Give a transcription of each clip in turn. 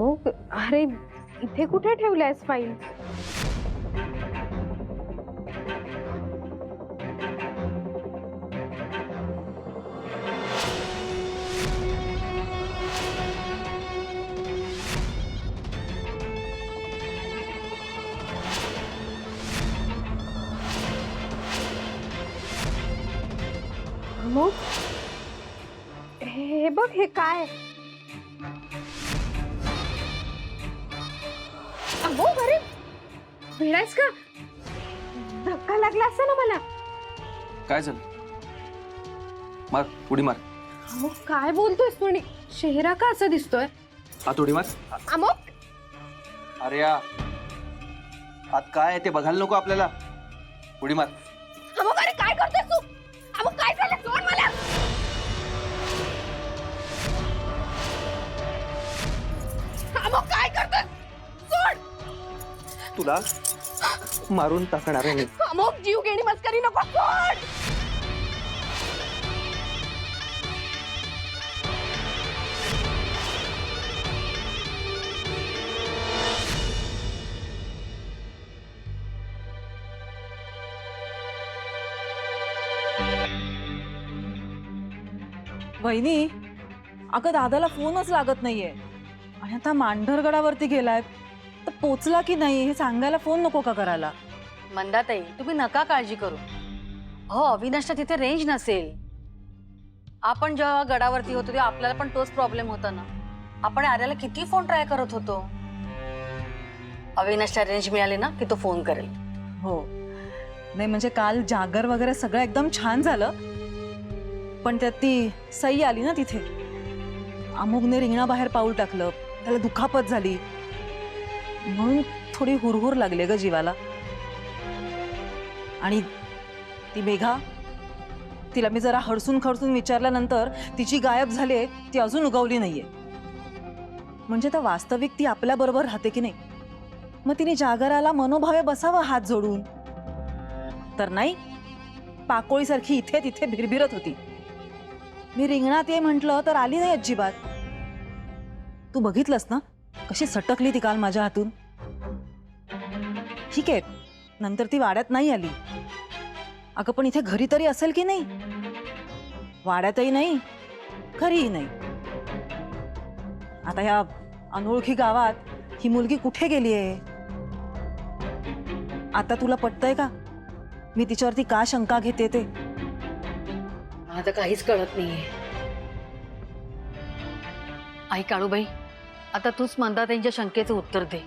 अमुक, अरे इथे कुठे ठेवल्यास फाईल? अमुक, हे बघ, हे काय? अमुक, अरे भिडायस का? धक्का लागला असता ना मला. काय झालं? मार, उडी मार. अमुक, काय बोलतोयस तू? आणि चेहरा का असा दिसतोय? हात उडी मार. अमुक, अरे या हात काय आहे ते बघायला नको आपल्याला. उडी मार. अमुक, अरे काय करतोयस तू? अमुक, काय झालं? सोड मला. अमुक, काय करतोय? सोड. तुला मारून टाकणार आहे मी. अमुक, जीव घेणी मस्करी नको. सोड. वहिनी, अगं दादाला फोनच लागत नाहीये आणि आता मांढरगडावरती गेलाय, तर पोचला की नाही हे सांगायला फोन नको का करायला? मंदाताई, तुम्ही नका काळजी करू. हो, अविनाशला तिथे रेंज नसेल. आपण जेव्हा गडावरती होतो तेव्हा आपल्याला पण तोच प्रॉब्लेम होता ना. आपण आर्याला किती फोन ट्राय करत होतो. अविनाशला रेंज मिळाली ना की तो फोन करेल. हो, नाही म्हणजे काल जागर वगैरे सगळं एकदम छान झालं, पण त्यात ती सई आली ना तिथे. अमुकने रिंगणाबाहेर पाऊल टाकलं, त्याला दुखापत झाली, म्हणून थोडी हुरहुर लागली ग जीवाला. आणि ती मेघा, तिला मी जरा हडसून खडसून विचारल्यानंतर तिची गायब झाली, ती अजून उगवली नाहीये. म्हणजे तर वास्तविक ती आपल्या बरोबर राहते की नाही? मग तिने जागराला मनोभावे बसावं हात जोडून, तर नाही, पाकोळीसारखी इथे तिथे भिरभिरत होती. मी रिंगणात ये म्हटलं तर आली नाही अजिबात. तू बघितलंस ना कशी सटकली ती काल माझ्या हातून. ठीक आहे, नंतर ती वाड्यात नाही आली. अगं पण इथे घरी तरी असेल की नाही? वाड्यातही नाही, घरीही नाही. आता ह्या अनोळखी गावात ही मुलगी कुठे गेली आहे? आता तुला पटतंय का मी तिच्यावरती का शंका घेते ते? मला तर काहीच कळत नाहीये. आई काळूबाई, आता तूच मंदाताईंच्या शंकेचं उत्तर दे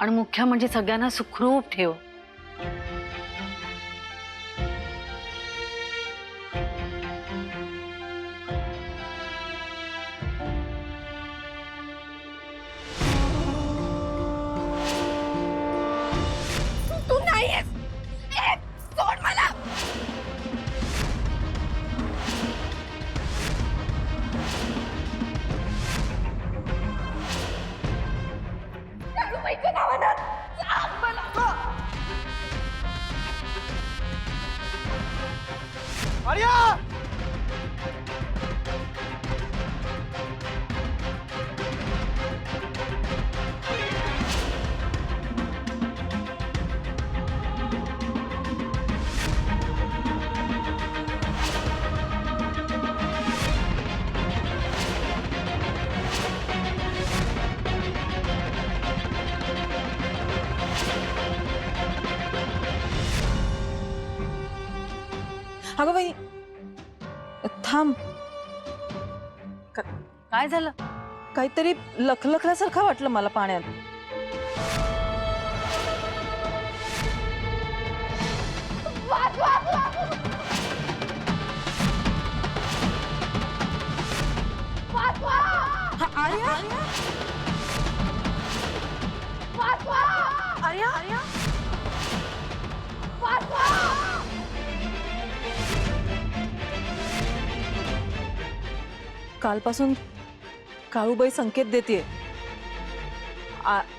आणि मुख्य म्हणजे सगळ्यांना सुखरूप ठेव. तू नाहीयेस. ए, सोड मला. काळूबाईच्या नावानं जाम मला. आर्या! अगं बाई, थांब. काय झालं? काहीतरी लखलखल्यासारखं वाटलं मला पाण्यात. कालपासून काळूबाई संकेत देते,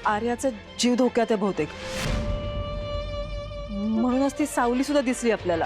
आर्याचा जीव धोक्यात आहे बहुतेक, म्हणूनच ती सावली सुद्धा दिसली आपल्याला.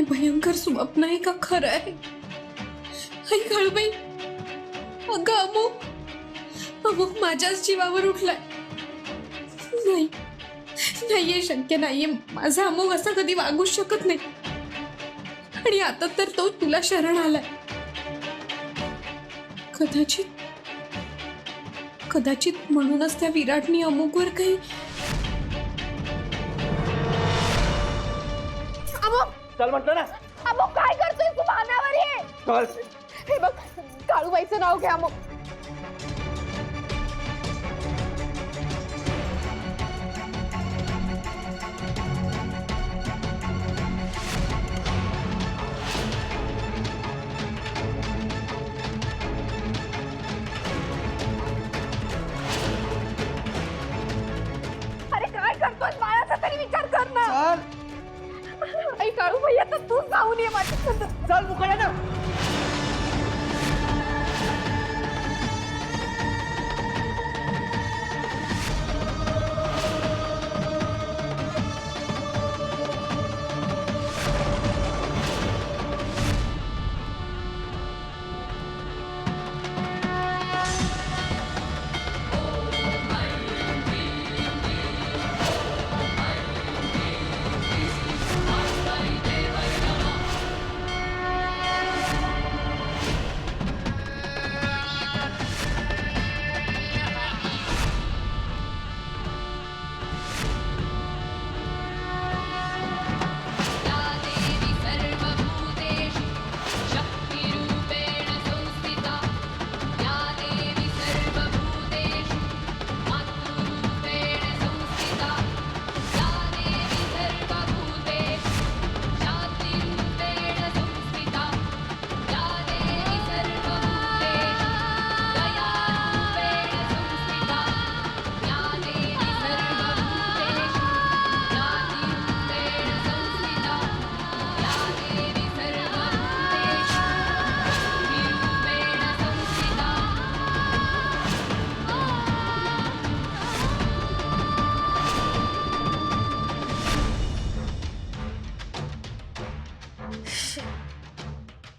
भयंकर स्वप्न आहे का खरं आहे? आई काळूबाई, अगं अमुक अमुक माझ्याच जीवावर उठलाय. नाही, नाहीये, शक्य नाहीये. माझा अमुक असा कधी वागूच शकत नाही. आणि आता तर तो तुला शरण आलाय. कदाचित म्हणूनच त्या विराटनी अमुकवर काही. चल म्हटलं ना. अमुक काय करतोय तू? मानावर ये. चल. हे बघ, काळूबाईचं नाव घ्या अमुक. अरे काय करतोय? बाळाचा तरी विचार कर ना. चल आई काळूबाई, आता तू जाऊन ये माझ्या. चल मुकळ्या ना.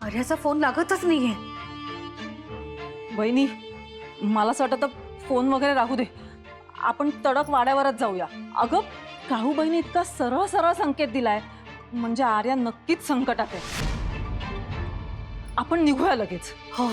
आर्याचा फोन लागतच नाहीये. बहिणी, मला असं वाटतं फोन वगैरे राहू दे, आपण तडक वाड्यावरच जाऊया. अगं काळूबाईने इतका सरळ सरळ संकेत दिलाय, म्हणजे आर्या नक्कीच संकटात आहे. आपण निघूया लगेच. हो.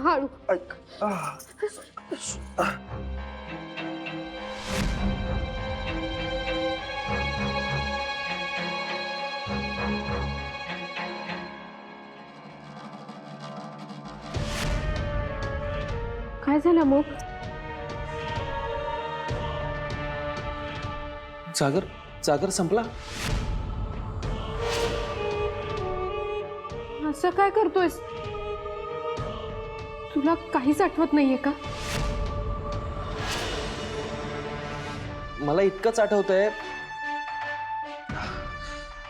हळू. काय झालं अमुक? जागर संपला. असं काय करतोयस? तुला काहीच आठवत नाहीये का? मला इतकंच आठवतंय,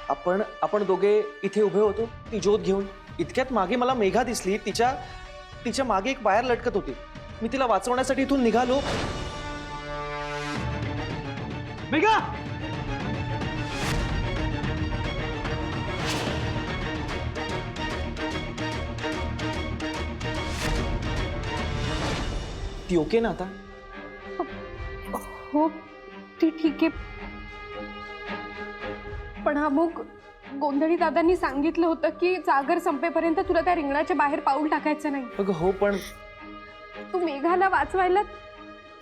आपण दोघे इथे उभे होतो ती ज्योत घेऊन. इतक्यात मागे मला मेघा दिसली. तिच्या मागे एक वायर लटकत होती. मी तिला वाचवण्यासाठी इथून निघालो. मेघा, ती ओके ना आता? हो ती ठीक आहे, पण अमुक गोंधळी दादांनी सांगितलं होतं की जागर संपेपर्यंत तुला त्या रिंगणाच्या बाहेर पाऊल टाकायचं नाही. अगं हो, पण तू मेघाला वाचवायला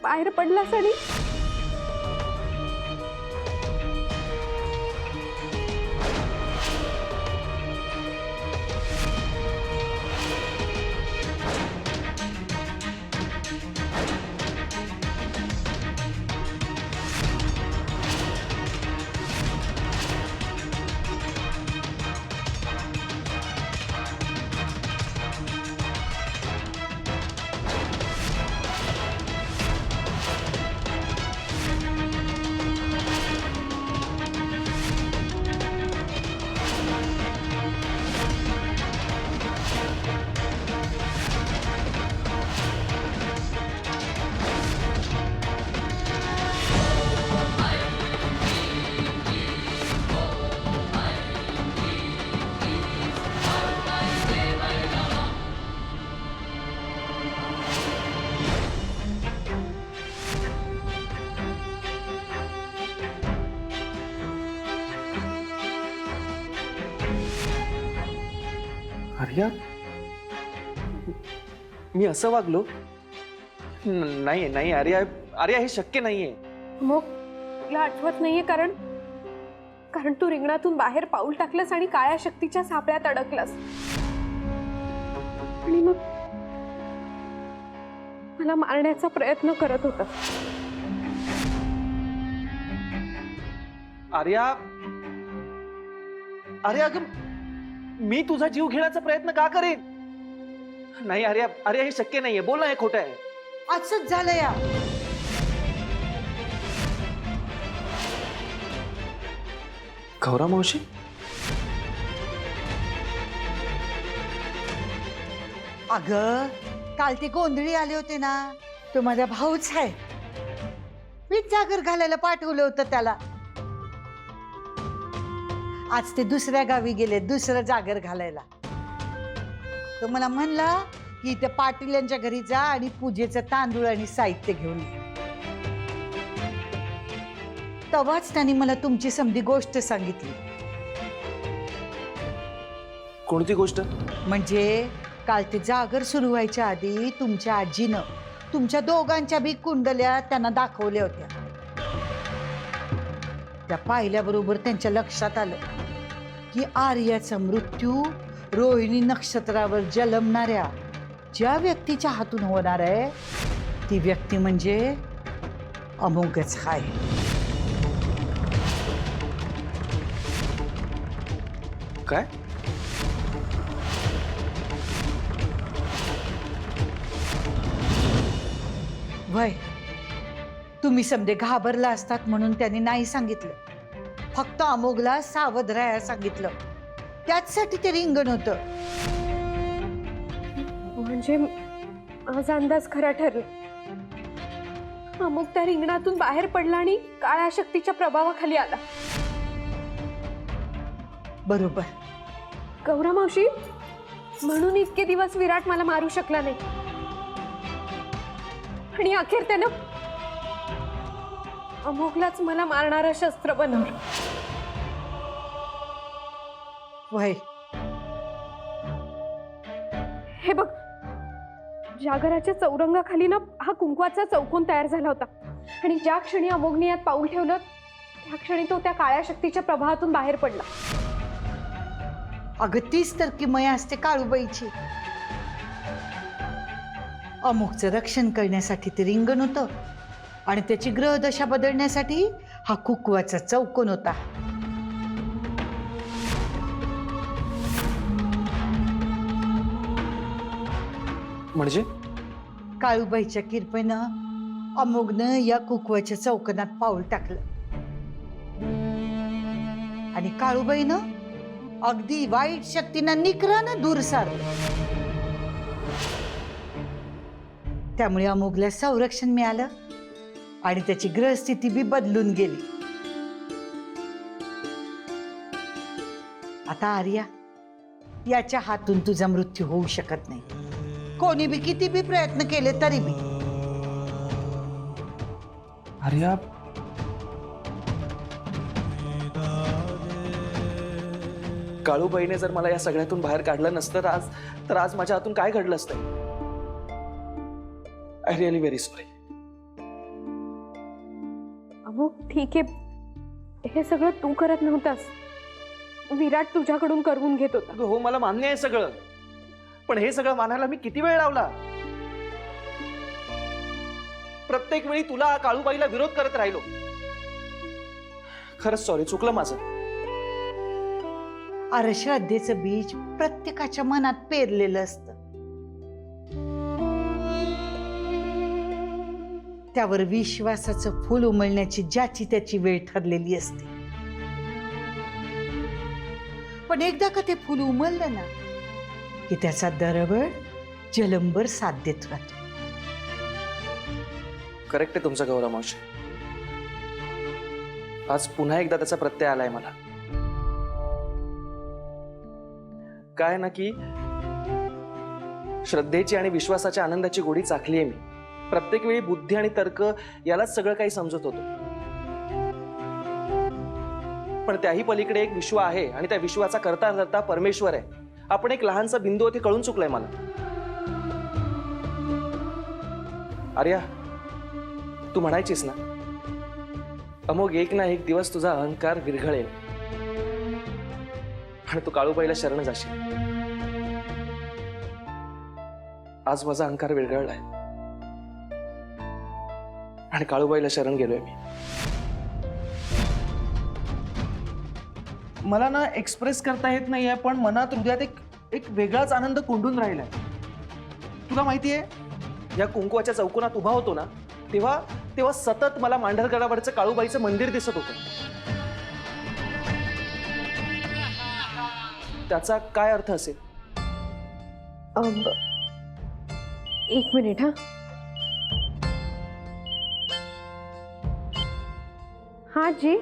बाहेर पडलास आणि आर्या, मी असं वागलो? नाही नाही आर्या, आर्या हे शक्य नाहीये. मग तुला आठवत नाहीये कारण कारण तू रिंगणातून बाहेर पाऊल टाकलंस आणि काळ्या शक्तीच्या सापळ्यात अडकलास आणि मग मला मारण्याचा प्रयत्न करत होता. आर्या, आर्या अगं मी तुझा जीव घेण्याचा प्रयत्न का करेन? नाही आर्या, आर्या हे शक्य नाहीये. बोल ना, हे खोटं आहे. असंच झालं या. गौरा मावशी, अगं काल ते गोंधळी आले होते ना, तो माझा भाऊच आहे. मीच जागर घालायला पाठवलं होतं त्याला. आज ते दुसऱ्या गावी गेले दुसरं जागर घालायला. तो मला म्हणला की त्या पाटील यांच्या घरी जा आणि पूजेचं तांदूळ आणि साहित्य घेऊन ये. तेव्हाच त्यांनी मला तुमची समधी गोष्ट सांगितली. कोणती गोष्ट? म्हणजे काल ते जागर सुरू व्हायच्या आधी तुमच्या आजीनं तुमच्या दोघांच्या बी कुंडल्या त्यांना दाखवल्या होत्या. त्या पाहिल्याबरोबर त्यांच्या लक्षात आलं की आर्याचा मृत्यू रोहिणी नक्षत्रावर जन्मणाऱ्या ज्या व्यक्तीच्या हातून होणार आहे ती व्यक्ती म्हणजे अमोघच आहे. काय? वय तुम्ही समजे घाबरला असतात म्हणून त्यांनी नाही सांगितलं. फक्त अमोघला सावध राहायला सांगितलं. त्याचसाठी ते रिंगण होतं. म्हणजे माझा अंदाज खरा ठरला. अमुक त्या रिंगणातून बाहेर पडला आणि काळ्या शक्तीच्या प्रभावाखाली आला. बरोबर. गौरा मावशी, म्हणून इतके दिवस विराट मला मारू शकला नाही आणि अखेर त्यानं अमोघलाच मला मारणारं शस्त्र बनवलं. वय हे बघ, जागराच्या चौरंगाखाली ना हा कुंकवाचा चौकोन तयार झाला होता आणि ज्या क्षणी अमोघने यात पाऊल ठेवलं त्या क्षणी तो त्या काळ्या शक्तीच्या प्रभावातून बाहेर पडला. अगं तीच तर किमया असते काळूबाईची. अमुकचं रक्षण करण्यासाठी ते रिंगण होतं आणि त्याची ग्रहदशा बदलण्यासाठी हा कुंकवाचा चौकोन होता. म्हणजे काळूबाईच्या किरपेनं अमोघनं या कुंकवाच्या चौकोनात पाऊल टाकलं आणि काळूबाईनं अगदी वाईट शक्तीनं निकरानं दूर सारलं. त्यामुळे अमोघला संरक्षण मिळालं आणि त्याची ग्रहस्थिती बी बदलून गेली. आता आर्या, याच्या हातून तुझा मृत्यू होऊ शकत नाही. कोणी बी किती बी प्रयत्न केले तरी बी. आर्या, काळूबाईने जर मला या सगळ्यातून बाहेर काढलं नसतं तर आज माझ्या हातून काय घडलं असतं. I really very sorry. अहो ठीक आहे, हे सगळं तू करत नव्हतास, विराट तुझ्याकडून करवून घेत होता. हो, मला मान्य आहे सगळं, पण हे सगळं मानायला मी किती वेळ लावला. प्रत्येक वेळी तुला काळूबाईला विरोध करत राहिलो. खरंच सॉरी, चुकलं माझं. अरे श्रद्धेचं बीज प्रत्येकाच्या मनात पेरलेलं असतं, त्यावर विश्वासाचं फूल उमलण्याची ज्याची त्याची वेळ ठरलेली असते. पण एकदा का ते फूल उमललं ना की त्याचा दरवळ जलंबर साथ देत राहतो. करेक्ट आहे तुमचं गौरव मावशी. आज पुन्हा एकदा त्याचा प्रत्यय आलाय मला. काय ना की श्रद्धेची आणि विश्वासाच्या आनंदाची गोडी चाखली आहे मी. प्रत्येक वेळी बुद्धी आणि तर्क यालाच सगळं काही समजत होतो, पण त्याही पलीकडे एक विश्व आहे आणि त्या विश्वाचा करता करता परमेश्वर आहे. आपण एक लहानसा बिंदू ते कळून चुकलाय मला. आर्या, तू म्हणायचीस ना, अमोघ एक ना एक दिवस तुझा अहंकार विरघळेल आणि तू काळूबाईला शरण जाशील. आज माझा अहंकार विरघळलाय आणि काळूबाईला शरण गेलोय मी. मला ना एक्सप्रेस करता येत नाहीये, पण मनात हृदयात एक वेगळाच आनंद कोंडून राहिलाय. तुला माहितीये, या कुंकवाच्या चौकोनात उभा होतो ना, तेव्हा सतत मला मांढरगडावरचं काळूबाईचं मंदिर दिसत होतं. त्याचा काय अर्थ असेल? एक मिनिट. हा जी.